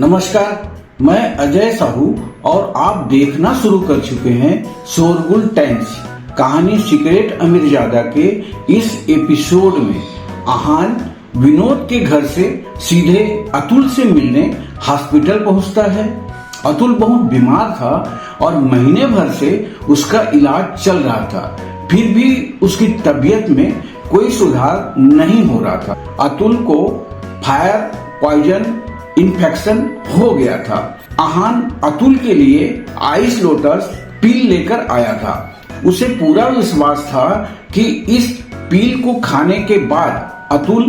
नमस्कार, मैं अजय साहू और आप देखना शुरू कर चुके हैं शोरगुल टाइम्स। कहानी सीक्रेट अमीरजादा के इस एपिसोड में आहान विनोद के घर से सीधे अतुल से मिलने हॉस्पिटल पहुंचता है। अतुल बहुत बीमार था और महीने भर से उसका इलाज चल रहा था, फिर भी उसकी तबीयत में कोई सुधार नहीं हो रहा था। अतुल को फायर पॉइजन इन्फेक्शन हो गया था। आहान अतुल के लिए आइस लोटस पील लेकर आया था। उसे पूरा विश्वास था कि इस पील को खाने के बाद अतुल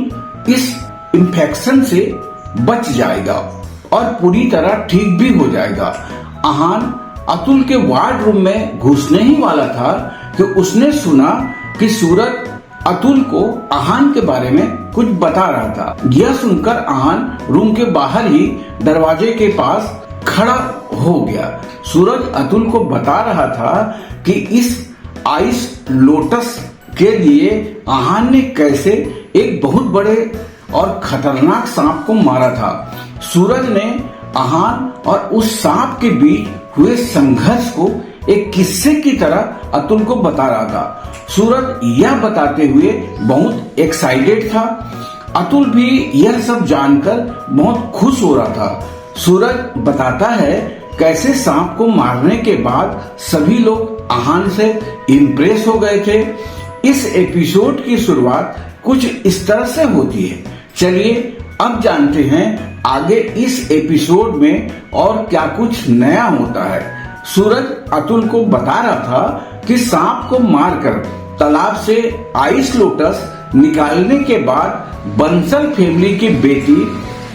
इस इन्फेक्शन से बच जाएगा और पूरी तरह ठीक भी हो जाएगा। आहान अतुल के वार्ड रूम में घुसने ही वाला था कि उसने सुना कि सूरज अतुल को आहान के बारे में कुछ बता रहा था। यह सुनकर आहान रूम के बाहर ही दरवाजे के पास खड़ा हो गया। सूरज अतुल को बता रहा था कि इस आइस लोटस के लिए आहान ने कैसे एक बहुत बड़े और खतरनाक सांप को मारा था। सूरज ने आहान और उस सांप के बीच हुए संघर्ष को एक किस्से की तरह अतुल को बता रहा था। सूरज यह बताते हुए बहुत एक्साइटेड था। अतुल भी यह सब जानकर बहुत खुश हो रहा था। सूरज बताता है कैसे सांप को मारने के बाद सभी लोग आहान से इम्प्रेस हो गए थे। इस एपिसोड की शुरुआत कुछ इस तरह से होती है। चलिए अब जानते हैं आगे इस एपिसोड में और क्या कुछ नया होता है। सूरज अतुल को बता रहा था कि सांप को मारकर तालाब से आइस लोटस निकालने के बाद बंसल फैमिली की बेटी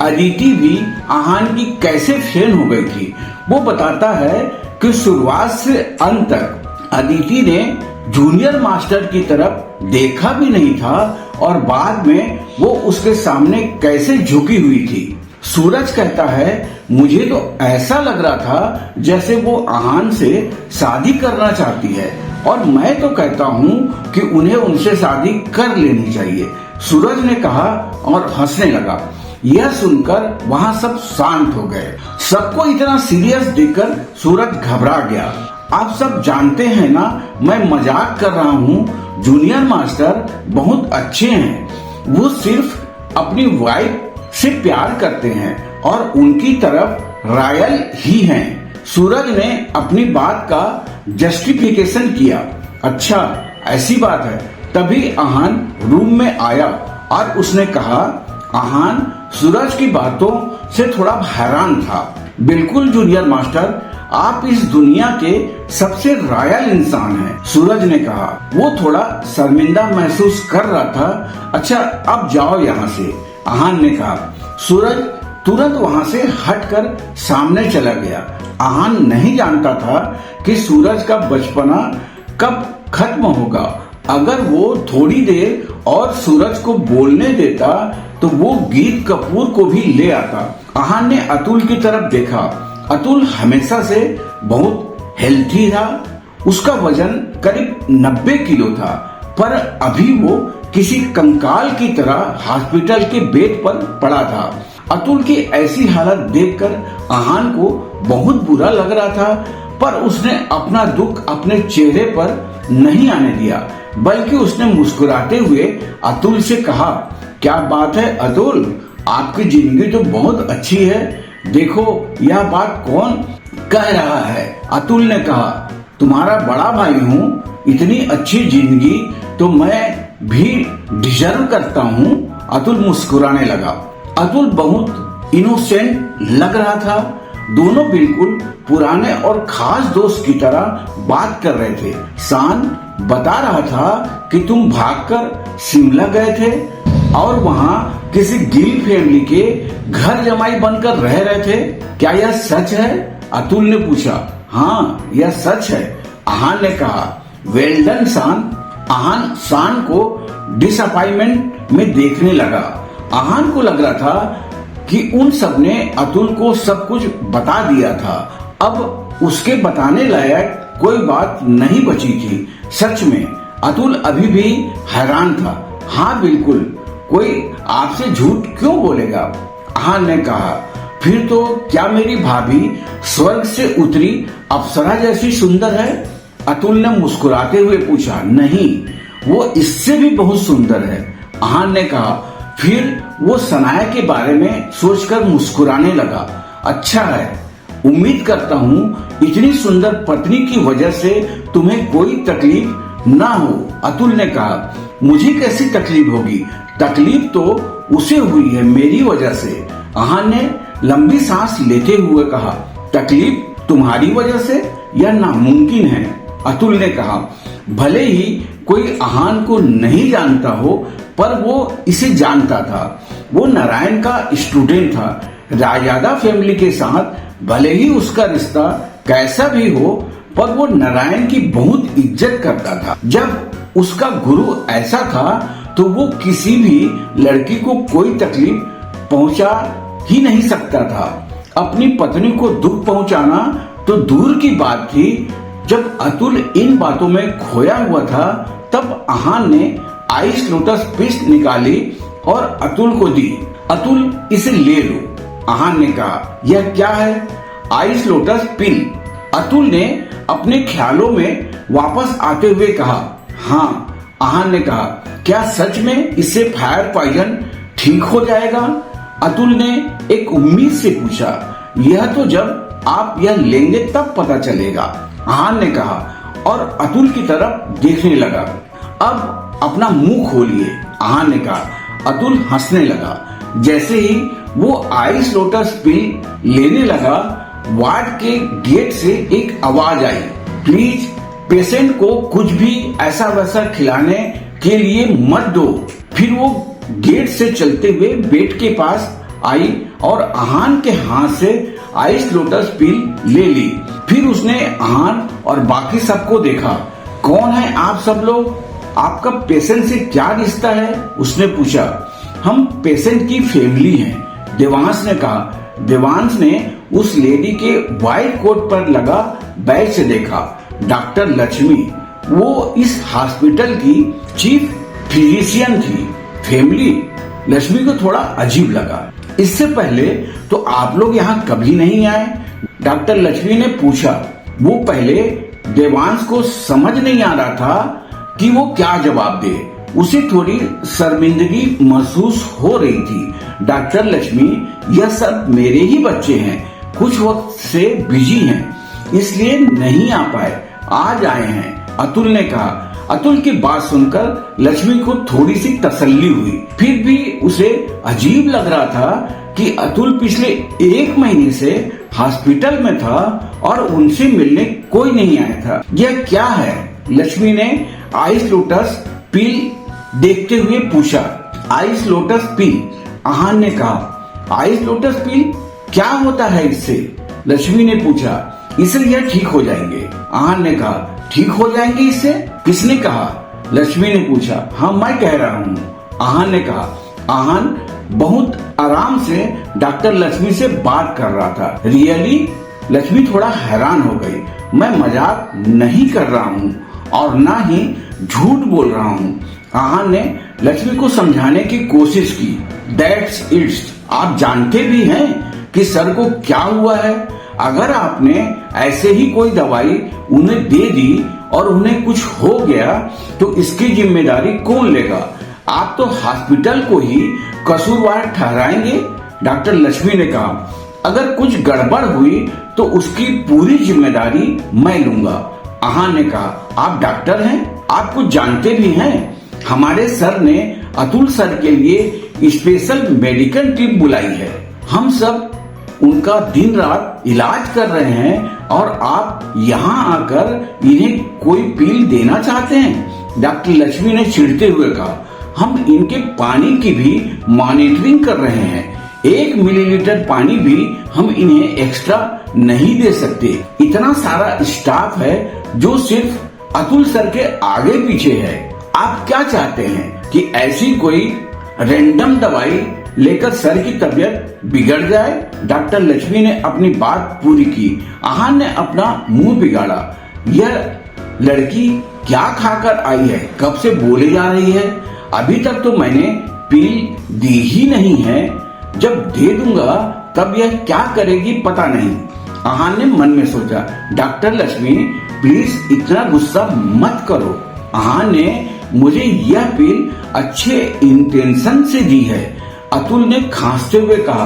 अदिति भी आहान की कैसे फैन हो गई थी। वो बताता है कि शुरुआत से अंत तक अदिति ने जूनियर मास्टर की तरफ देखा भी नहीं था और बाद में वो उसके सामने कैसे झुकी हुई थी। सूरज कहता है मुझे तो ऐसा लग रहा था जैसे वो आहान से शादी करना चाहती है और मैं तो कहता हूँ कि उन्हें उनसे शादी कर लेनी चाहिए। सूरज ने कहा और हंसने लगा। यह सुनकर वहाँ सब शांत हो गए। सबको इतना सीरियस देखकर सूरज घबरा गया। आप सब जानते हैं ना, मैं मजाक कर रहा हूँ। जूनियर मास्टर बहुत अच्छे हैं। वो सिर्फ अपनी वाइफ से प्यार करते हैं और उनकी तरफ रॉयल ही हैं। सूरज ने अपनी बात का जस्टिफिकेशन किया। अच्छा ऐसी बात है। तभी आहान रूम में आया और उसने कहा, आहान सूरज की बातों से थोड़ा हैरान था। बिल्कुल जूनियर मास्टर, आप इस दुनिया के सबसे रॉयल इंसान हैं। सूरज ने कहा। वो थोड़ा शर्मिंदा महसूस कर रहा था। अच्छा अब जाओ यहाँ से, आहान ने कहा। सूरज तुरंत वहाँ से हटकर सामने चला गया। आहान नहीं जानता था कि सूरज का बचपना कब खत्म होगा। अगर वो थोड़ी देर और सूरज को बोलने देता तो वो गीत कपूर को भी ले आता। आहान ने अतुल की तरफ देखा। अतुल हमेशा से बहुत हेल्थी था। उसका वजन करीब 90 किलो था, पर अभी वो किसी कंकाल की तरह हॉस्पिटल के बेड पर पड़ा था। अतुल की ऐसी हालत देखकर आहान को बहुत बुरा लग रहा था, पर उसने अपना दुख अपने चेहरे पर नहीं आने दिया, बल्कि उसने मुस्कुराते हुए अतुल से कहा, क्या बात है अतुल, आपकी जिंदगी तो बहुत अच्छी है। देखो यह बात कौन कह रहा है। अतुल ने कहा, तुम्हारा बड़ा भाई हूँ, इतनी अच्छी जिंदगी तो मैं भी डिजर्व करता हूँ। अतुल मुस्कुराने लगा। अतुल बहुत इनोसेंट लग रहा था। दोनों बिल्कुल पुराने और खास दोस्त की तरह बात कर रहे थे। शान बता रहा था कि तुम भागकर शिमला गए थे और वहाँ किसी गिल फैमिली के घर जमाई बनकर रह रहे थे। क्या यह सच है? अतुल ने पूछा। हाँ यह सच है, आहान ने कहा। वेल डन शान। आहान शान को डिसअपॉइंटमेंट में देखने लगा। आहान को लग रहा था कि उन सब ने अतुल को सब कुछ बता दिया था। अब उसके बताने लायक कोई बात नहीं बची थी। सच में अतुल अभी भी हैरान था। हाँ बिल्कुल, कोई आपसे झूठ क्यों बोलेगा? आहान ने कहा। फिर तो क्या मेरी भाभी स्वर्ग से उतरी अप्सरा जैसी सुंदर है? अतुल ने मुस्कुराते हुए पूछा। नहीं, वो इससे भी बहुत सुंदर है, आहान ने कहा। फिर वो सनाया के बारे में सोचकर मुस्कुराने लगा। अच्छा है, उम्मीद करता हूँ इतनी सुंदर पत्नी की वजह से तुम्हें कोई तकलीफ ना हो। अतुल ने कहा, मुझे कैसी तकलीफ होगी? तकलीफ तो उसे हुई है मेरी वजह से। आहान ने लंबी सांस लेते हुए कहा, तकलीफ तुम्हारी वजह से? यह नामुमकिन है, अतुल ने कहा। भले ही कोई आहान को नहीं जानता हो, पर वो इसे जानता था। वो नारायण का स्टूडेंट था। रायजादा फैमिली के साथ भले ही उसका रिश्ता कैसा भी हो, पर वो नारायण की बहुत इज्जत करता था। जब उसका गुरु ऐसा था तो वो किसी भी लड़की को कोई तकलीफ पहुंचा ही नहीं सकता था। अपनी पत्नी को दुख पहुंचाना तो दूर की बात थी। जब अतुल इन बातों में खोया हुआ था, तब आहान ने आइस लोटस पिल निकाली और अतुल को दी। अतुल, इसे ले लो, आहान ने कहा। यह क्या है? आइस लोटस पिल। अतुल ने अपने ख्यालों में वापस आते हुए कहा। हाँ, आहान ने कहा। क्या सच में इससे फायर पॉइजन ठीक हो जाएगा? अतुल ने एक उम्मीद से पूछा। यह तो जब आप यह लेंगे तब पता चलेगा, आहान ने कहा और अतुल की तरफ देखने लगा। अब अपना मुंह खोलिए, आहान ने कहा। अतुल हंसने लगा। जैसे ही वो आइस लोटस पिल लेने लगा, वार्ड के गेट से एक आवाज आई, प्लीज पेशेंट को कुछ भी ऐसा वैसा खिलाने के लिए मत दो। फिर वो गेट से चलते हुए बेड के पास आई और आहान के हाथ से आइस लोटस पिल ले ली। फिर उसने आहान और बाकी सबको देखा। कौन है आप सब लोग? आपका पेशेंट से क्या रिश्ता है? उसने पूछा। हम पेशेंट की फैमिली हैं, देवांश ने कहा। देवांश ने उस लेडी के व्हाइट कोट पर लगा बैज से देखा। डॉक्टर लक्ष्मी, वो इस हॉस्पिटल की चीफ फिजिशियन थी। फैमिली? लक्ष्मी को थोड़ा अजीब लगा। इससे पहले तो आप लोग यहाँ कभी नहीं आए? डॉक्टर लक्ष्मी ने पूछा। वो पहले देवांश को समझ नहीं आ रहा था कि वो क्या जवाब दे। उसे थोड़ी शर्मिंदगी महसूस हो रही थी। डॉक्टर लक्ष्मी, यह सब मेरे ही बच्चे हैं, कुछ वक्त से बिजी हैं, इसलिए नहीं आ पाए, आज आए हैं, अतुल ने कहा। अतुल की बात सुनकर लक्ष्मी को थोड़ी सी तसल्ली हुई। फिर भी उसे अजीब लग रहा था कि अतुल पिछले 1 महीने से हॉस्पिटल में था और उनसे मिलने कोई नहीं आया था। यह क्या है? लक्ष्मी ने आइस लोटस पिल देखते हुए पूछा। आइस लोटस पिल, आहान ने कहा। आइस लोटस पिल क्या होता है इससे? लक्ष्मी ने पूछा। इससे यह ठीक हो जाएंगे, आहान ने कहा। ठीक हो जाएंगे इससे? किसने कहा? लक्ष्मी ने पूछा। हाँ, मैं कह रहा हूँ, आहान ने कहा। आहान बहुत आराम से डॉक्टर लक्ष्मी से बात कर रहा था। रियली? लक्ष्मी थोड़ा हैरान हो गई। मैं मजाक नहीं कर रहा हूँ और ना ही झूठ बोल रहा हूँ। आहान ने लक्ष्मी को समझाने की कोशिश की। दैट्स इट्स, आप जानते भी हैं कि सर को क्या हुआ है। अगर आपने ऐसे ही कोई दवाई उन्हें दे दी और उन्हें कुछ हो गया तो इसकी जिम्मेदारी कौन लेगा? आप तो हॉस्पिटल को ही कसूरवार ठहराएंगे, डॉक्टर लक्ष्मी ने कहा। अगर कुछ गड़बड़ हुई तो उसकी पूरी जिम्मेदारी मैं लूंगा, आहान ने कहा। आप डॉक्टर हैं, आप कुछ जानते भी हैं। हमारे सर ने अतुल सर के लिए स्पेशल मेडिकल टीम बुलाई है। हम सब उनका दिन रात इलाज कर रहे हैं और आप यहाँ आकर इन्हें कोई पील देना चाहते हैं, डॉक्टर लक्ष्मी ने चिढ़ते हुए कहा। हम इनके पानी की भी मॉनिटरिंग कर रहे हैं। 1 मिलीलीटर पानी भी हम इन्हें एक्स्ट्रा नहीं दे सकते। इतना सारा स्टाफ है जो सिर्फ अतुल सर के आगे पीछे है। आप क्या चाहते हैं कि ऐसी कोई रैंडम दवाई लेकर सर की तबीयत बिगड़ जाए? डॉक्टर लक्ष्मी ने अपनी बात पूरी की। आहान ने अपना मुंह बिगाड़ा। यह लड़की क्या खाकर आई है? कब से बोले जा रही है? अभी तक तो मैंने पील दी ही नहीं है। जब दे दूंगा तब यह क्या करेगी पता नहीं। आहान ने मन में सोचा, डॉक्टर लक्ष्मी प्लीज इतना गुस्सा मत करो। आहान ने मुझे यह पिल अच्छे इंटेंशन से दी है, अतुल ने खांसते हुए कहा।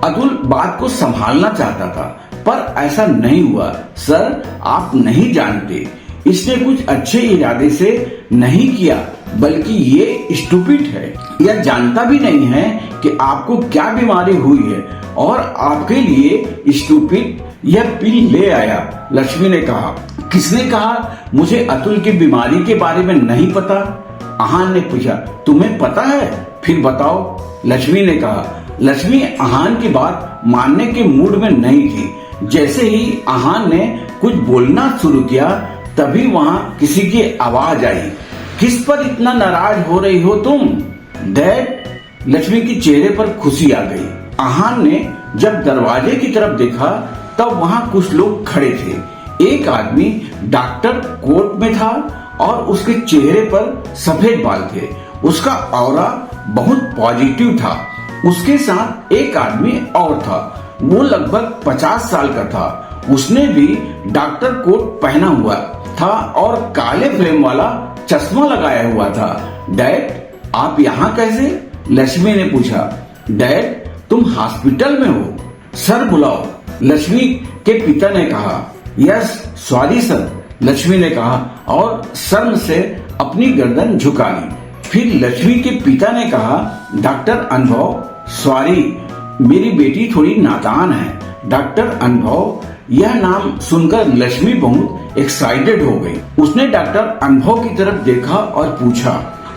अतुल बात को संभालना चाहता था पर ऐसा नहीं हुआ। सर, आप नहीं जानते, इसने कुछ अच्छे इरादे से नहीं किया, बल्कि ये स्टूपिड है। यह जानता भी नहीं है कि आपको क्या बीमारी हुई है और आपके लिए स्टूपिड यह पिल ले आया। लक्ष्मी ने कहा। किसने कहा? मुझे अतुल की बीमारी के बारे में नहीं पता। आहान ने पूछा। तुम्हें पता है? फिर बताओ, लक्ष्मी ने कहा। लक्ष्मी आहान की बात मानने के मूड में नहीं थी। जैसे ही आहान ने कुछ बोलना शुरू किया तभी वहां किसी की आवाज आई। किस पर इतना नाराज हो रही हो तुम? डैड, लक्ष्मी के चेहरे पर खुशी आ गई। आहान ने जब दरवाजे की तरफ देखा तब वहां कुछ लोग खड़े थे। एक आदमी डॉक्टर कोट में था और उसके चेहरे पर सफेद बाल थे। उसका ऑरा बहुत पॉजिटिव था। उसके साथ एक आदमी और था, वो लगभग 50 साल का था। उसने भी डॉक्टर कोट पहना हुआ था और काले फ्रेम वाला चश्मा लगाया हुआ था। डैड, आप यहाँ कैसे? लक्ष्मी ने पूछा। डैड, तुम हॉस्पिटल में हो, सर बुलाओ, लक्ष्मी के पिता ने कहा। यस सॉरी सर, लक्ष्मी ने कहा और शर्म से अपनी गर्दन झुका ली। फिर लक्ष्मी के पिता ने कहा, डॉक्टर अनुभव, सॉरी, मेरी बेटी थोड़ी नादान है। डॉक्टर अनुभव, यह नाम सुनकर लक्ष्मी बहुत एक्साइटेड हो गई। उसने डॉक्टर अनुभव की तरफ देखा और पूछा,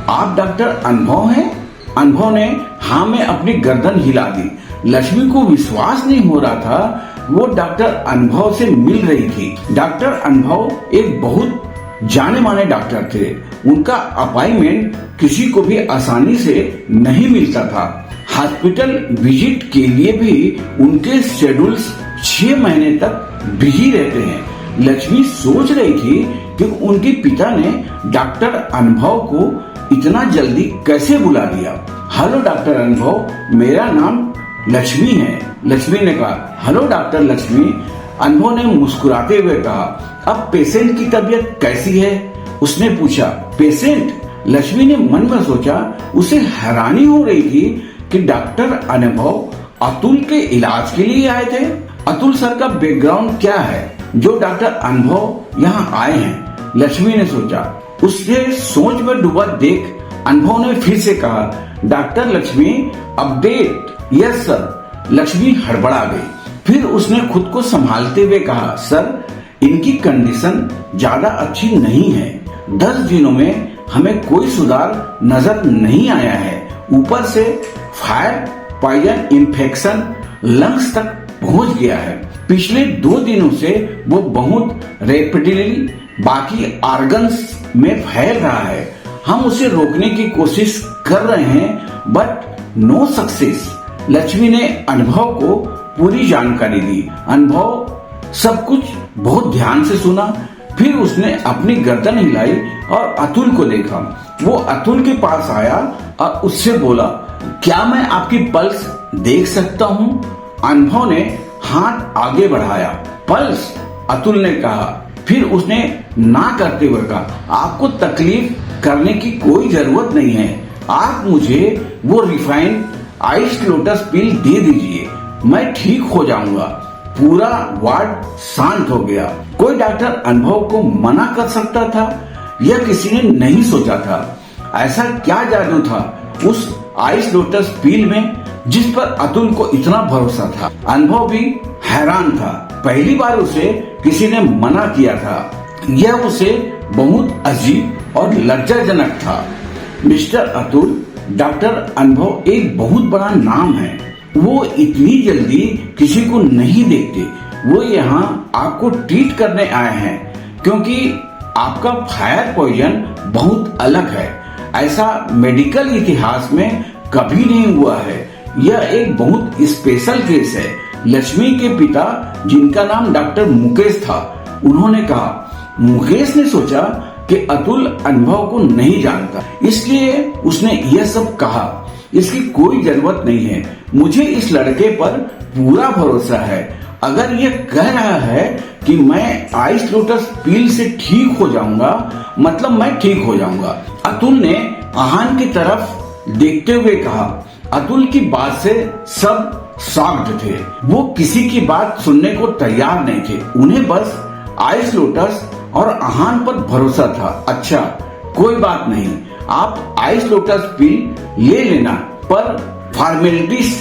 आप डॉक्टर अनुभव हैं? अनुभव ने हाँ में अपनी गर्दन हिला दी। लक्ष्मी को विश्वास नहीं हो रहा था वो डॉक्टर अनुभव से मिल रही थी। डॉक्टर अनुभव एक बहुत जाने माने डॉक्टर थे। उनका अपॉइंटमेंट किसी को भी आसानी से नहीं मिलता था। हॉस्पिटल विजिट के लिए भी उनके शेड्यूल्स 6 महीने तक बिजी रहते हैं। लक्ष्मी सोच रही थी कि उनके पिता ने डॉक्टर अनुभव को इतना जल्दी कैसे बुला लिया। हेलो डॉक्टर अनुभव, मेरा नाम लक्ष्मी है, लक्ष्मी ने कहा। हेलो डॉक्टर लक्ष्मी, अनुभव ने मुस्कुराते हुए कहा। अब पेशेंट की तबीयत कैसी है? उसने पूछा। पेशेंट? लक्ष्मी ने मन में सोचा। उसे हैरानी हो रही थी कि डॉक्टर अनुभव अतुल के इलाज के लिए आए थे। अतुल सर का बैकग्राउंड क्या है जो डॉक्टर अनुभव यहाँ आए हैं? लक्ष्मी ने सोचा। उससे सोच में डूबा देख अनुभव ने फिर से कहा, doctor Lakshmi, update? Yes sir. Lakshmi हड़बड़ा गई। फिर उसने खुद को संभालते हुए कहा, सर, इनकी कंडीशन ज्यादा अच्छी नहीं है। 10 दिनों में हमें कोई सुधार नजर नहीं आया है। ऊपर से फायर पॉइजन इन्फेक्शन लंग्स तक पहुंच गया है। पिछले 2 दिनों से वो बहुत रैपिडली बाकी ऑर्गन्स में फैल रहा है। हम उसे रोकने की कोशिश कर रहे हैं बट नो सक्सेस। लक्ष्मी ने अनुभव को पूरी जानकारी दी। अनुभव सब कुछ बहुत ध्यान से सुना। फिर उसने अपनी गर्दन हिलाई और अतुल को देखा। वो अतुल के पास आया और उससे बोला, क्या मैं आपकी पल्स देख सकता हूँ? अनुभव ने हाथ आगे बढ़ाया। पल्स? अतुल ने कहा। फिर उसने ना करते हुए कहा, आपको तकलीफ करने की कोई जरूरत नहीं है। आप मुझे वो रिफाइंड आइस लोटस पिल दे दीजिए, मैं ठीक हो जाऊंगा। पूरा वार्ड शांत हो गया। कोई डॉक्टर अनुभव को मना कर सकता था? यह किसी ने नहीं सोचा था। ऐसा क्या जादू था उस आइस लोटस पिल में जिस पर अतुल को इतना भरोसा था? अनुभव भी हैरान था। पहली बार उसे किसी ने मना किया था। यह उसे बहुत अजीब और लज्जाजनक था। मिस्टर अतुल, डॉक्टर अनुभव एक बहुत बड़ा नाम है। वो इतनी जल्दी किसी को नहीं देखते। वो यहाँ आपको ट्रीट करने आए हैं क्योंकि आपका फायर पॉइजन बहुत अलग है। ऐसा मेडिकल इतिहास में कभी नहीं हुआ है। यह एक बहुत स्पेशल केस है। लक्ष्मी के पिता, जिनका नाम डॉक्टर मुकेश था, उन्होंने कहा। मुकेश ने सोचा कि अतुल अनुभव को नहीं जानता, इसलिए उसने यह सब कहा। इसकी कोई जरूरत नहीं है। मुझे इस लड़के पर पूरा भरोसा है। अगर ये कह रहा है कि मैं आइस लोटस पील से ठीक हो जाऊंगा, मतलब मैं ठीक हो जाऊंगा। अतुल ने आहान की तरफ देखते हुए कहा। अतुल की बात से सब शॉक्ड थे। वो किसी की बात सुनने को तैयार नहीं थे। उन्हें बस आइस लोटस और आहान पर भरोसा था। अच्छा, कोई बात नहीं, आप आइस लोटस पील ले लेना, पर फॉर्मेलिटीज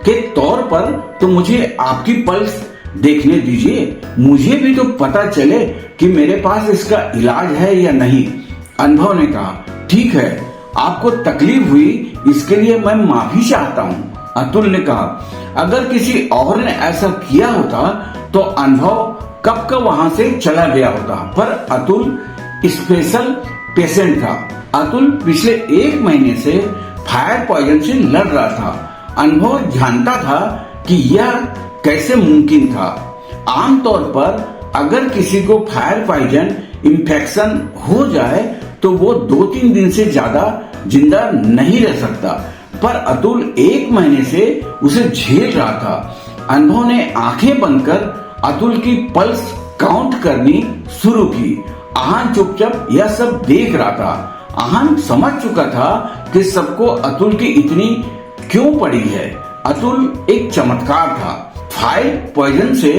के तौर पर तो मुझे आपकी पल्स देखने दीजिए। मुझे भी तो पता चले कि मेरे पास इसका इलाज है या नहीं। अनुभव ने कहा, ठीक है, आपको तकलीफ हुई, इसके लिए मैं माफी चाहता हूँ। अतुल ने कहा, अगर किसी और ने ऐसा किया होता तो अनुभव कब का वहां से चला गया होता, पर अतुल स्पेशल पेशेंट था। अतुल पिछले 1 महीने से फायर पॉइजन से लड़ रहा था। अनुभव जानता था कि यह कैसे मुमकिन था। आमतौर पर अगर किसी को फायर पॉइजन इन्फेक्शन हो जाए तो वो 2-3 दिन से ज्यादा जिंदा नहीं रह सकता, पर अतुल 1 महीने से उसे झेल रहा था। अनुभव ने आंखें बंद कर अतुल की पल्स काउंट करनी शुरू की। आहान चुपचाप यह सब देख रहा था। आहान समझ चुका था कि सबको अतुल की इतनी क्यों पड़ी है। अतुल एक चमत्कार था। फायर पॉइजन से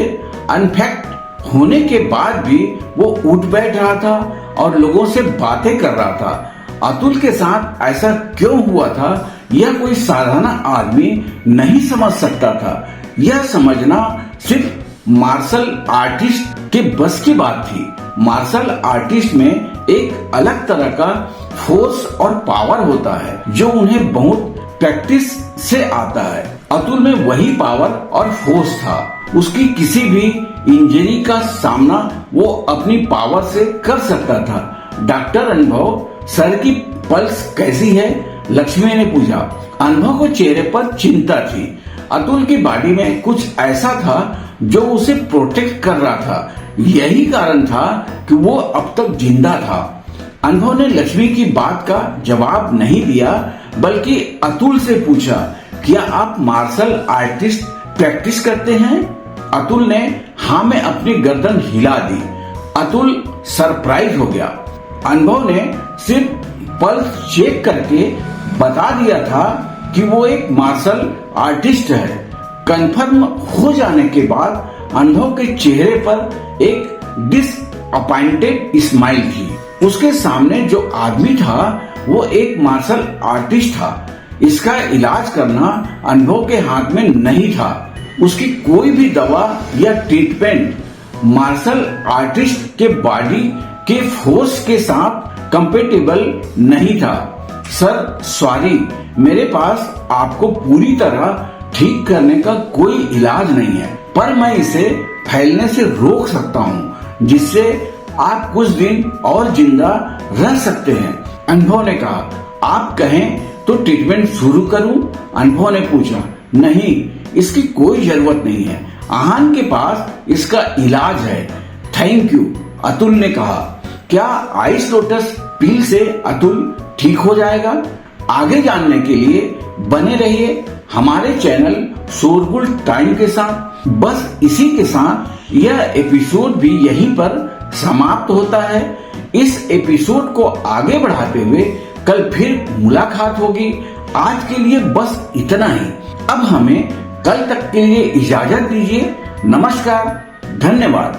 अनफेक्ट होने के बाद भी वो उठ बैठ रहा था और लोगों से बातें कर रहा था। अतुल के साथ ऐसा क्यों हुआ था, यह कोई साधारण आदमी नहीं समझ सकता था। यह समझना सिर्फ मार्शल आर्टिस्ट के बस की बात थी। मार्शल आर्टिस्ट में एक अलग तरह का फोर्स और पावर होता है जो उन्हें बहुत प्रैक्टिस से आता है। अतुल में वही पावर और फोर्स था। उसकी किसी भी इंजरी का सामना वो अपनी पावर से कर सकता था। डॉक्टर अनुभव, सर की पल्स कैसी है? लक्ष्मी ने पूछा। अनुभव को चेहरे पर चिंता थी। अतुल की बॉडी में कुछ ऐसा था जो उसे प्रोटेक्ट कर रहा था। यही कारण था कि वो अब तक जिंदा था। अनुभव ने लक्ष्मी की बात का जवाब नहीं दिया, बल्कि अतुल से पूछा, क्या आप मार्शल आर्टिस्ट प्रैक्टिस करते हैं? अतुल ने हाँ में अपनी गर्दन हिला दी। अतुल सरप्राइज हो गया। अनुभव ने सिर्फ पल्स चेक करके बता दिया था कि वो एक मार्शल आर्टिस्ट है। कंफर्म हो जाने के बाद अनुभव के चेहरे पर एक डिसअपॉइंटेड स्माइल थी। उसके सामने जो आदमी था वो एक मार्शल आर्टिस्ट था। इसका इलाज करना अनुभव के हाथ में नहीं था। उसकी कोई भी दवा या ट्रीटमेंट मार्शल आर्टिस्ट के बॉडी के फोर्स के साथ कंपेटेबल नहीं था। सर सॉरी, मेरे पास आपको पूरी तरह ठीक करने का कोई इलाज नहीं है, पर मैं इसे फैलने से रोक सकता हूँ, जिससे आप कुछ दिन और जिंदा रह सकते हैं। अनुभव ने कहा, आप कहें तो ट्रीटमेंट शुरू करूं? अनुभव ने पूछा। नहीं, इसकी कोई जरूरत नहीं है। आहान के पास इसका इलाज है। थैंक यू, अतुल ने कहा। क्या आइस लोटस पील से अतुल ठीक हो जाएगा? आगे जानने के लिए बने रहिए हमारे चैनल शोरगुल टाइम के साथ। बस इसी के साथ यह एपिसोड भी यहीं पर समाप्त होता है। इस एपिसोड को आगे बढ़ाते हुए कल फिर मुलाकात होगी। आज के लिए बस इतना ही। अब हमें कल तक के लिए इजाजत दीजिए। नमस्कार, धन्यवाद।